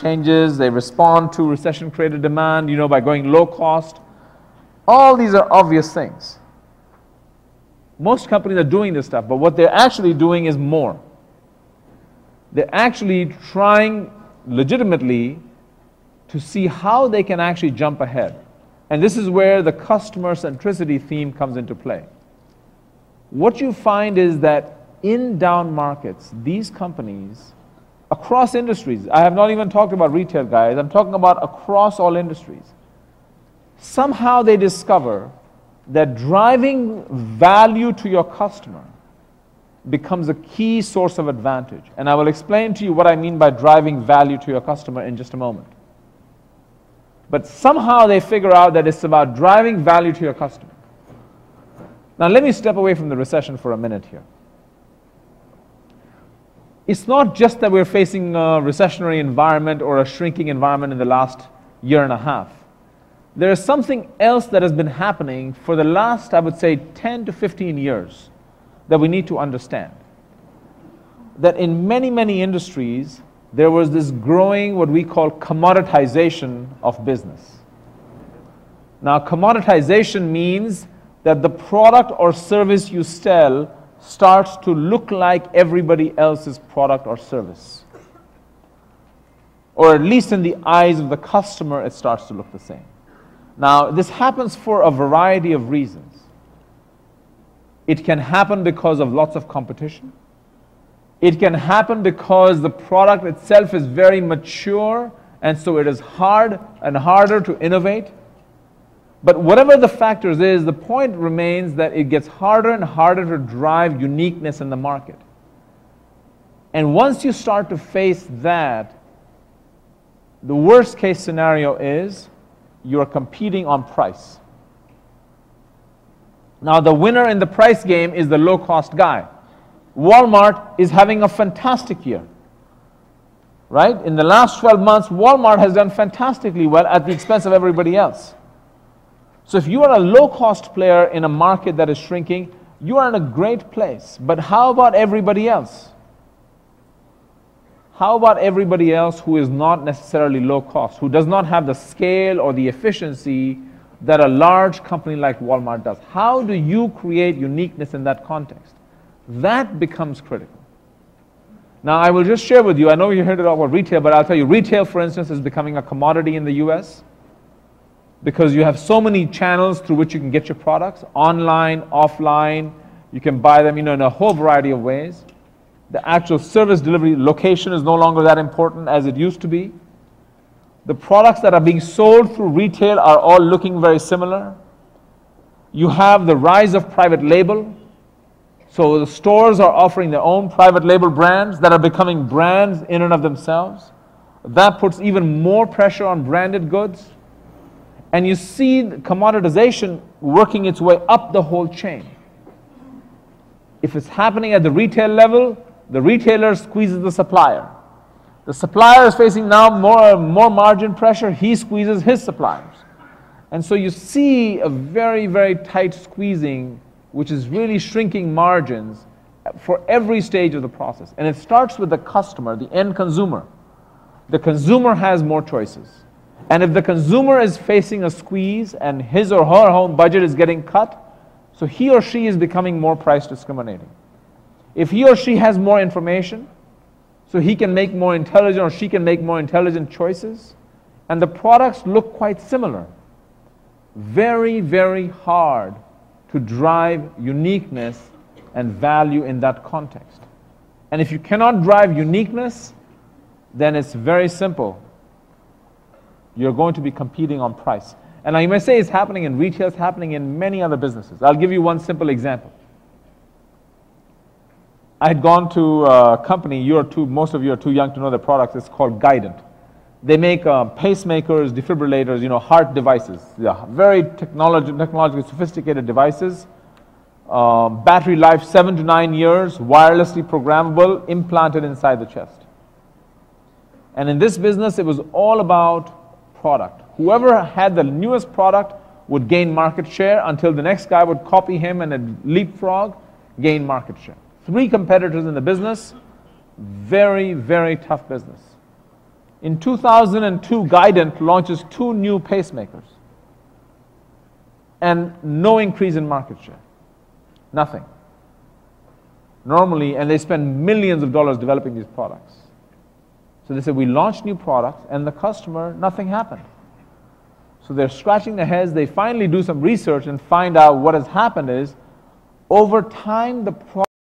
changes, they respond to recession-created demand, by going low cost. All these are obvious things. Most companies are doing this stuff, but what they're actually doing is more. They're actually trying legitimately to see how they can actually jump ahead. And this is where the customer centricity theme comes into play. What you find is that in down markets, these companies, across industries, I have not even talked about retail, guys, I'm talking about across all industries, somehow they discover that driving value to your customer becomes a key source of advantage. And I will explain to you what I mean by driving value to your customer in just a moment. But somehow they figure out that it's about driving value to your customer. Now let me step away from the recession for a minute here. It's not just that we're facing a recessionary environment or a shrinking environment in the last year and a half. There is something else that has been happening for the last, I would say, 10 to 15 years that we need to understand. That in many, many industries, there was this growing, what we call commoditization of business. Now, commoditization means that the product or service you sell starts to look like everybody else's product or service. Or at least in the eyes of the customer, it starts to look the same. Now, this happens for a variety of reasons. It can happen because of lots of competition. It can happen because the product itself is very mature, and so it is hard and harder to innovate. But whatever the factors is, the point remains that it gets harder and harder to drive uniqueness in the market. And once you start to face that, the worst case scenario is you're competing on price. Now the winner in the price game is the low-cost guy. Walmart is having a fantastic year, right? In the last 12 months, Walmart has done fantastically well at the expense of everybody else. So if you are a low-cost player in a market that is shrinking, you are in a great place. But how about everybody else? How about everybody else who is not necessarily low cost, who does not have the scale or the efficiency that a large company like Walmart does? How do you create uniqueness in that context? That becomes critical. Now, I will just share with you, I know you heard it all about retail, but I'll tell you, retail, for instance, is becoming a commodity in the US because you have so many channels through which you can get your products, online, offline, you can buy them, in a whole variety of ways. The actual service delivery location is no longer that important as it used to be. The products that are being sold through retail are all looking very similar. You have the rise of private label. So the stores are offering their own private label brands that are becoming brands in and of themselves. That puts even more pressure on branded goods. And you see commoditization working its way up the whole chain. If it's happening at the retail level, the retailer squeezes the supplier. The supplier is facing now more margin pressure, he squeezes his suppliers. And so you see a very, very tight squeezing, which is really shrinking margins for every stage of the process. And it starts with the customer, the end consumer. The consumer has more choices. And if the consumer is facing a squeeze and his or her own budget is getting cut, so he or she is becoming more price discriminating. If he or she has more information, so he can make more intelligent or she can make more intelligent choices, and the products look quite similar. Very, very hard to drive uniqueness and value in that context. And if you cannot drive uniqueness, then it's very simple. You're going to be competing on price. And now you may say it's happening in retail, it's happening in many other businesses. I'll give you one simple example. I had gone to a company, most of you are too young to know the products, it's called Guidant. They make pacemakers, defibrillators, heart devices. Yeah, very technologically sophisticated devices. Battery life 7 to 9 years, wirelessly programmable, implanted inside the chest. And in this business, it was all about product. Whoever had the newest product would gain market share until the next guy would copy him and a leapfrog, gain market share. 3 competitors in the business, very, very tough business. In 2002, Guidant launches 2 new pacemakers and no increase in market share. Nothing. Normally, and they spend millions of dollars developing these products. So they said, we launched new products, and the customer, nothing happened. So they're scratching their heads. They finally do some research and find out what has happened is, over time, the product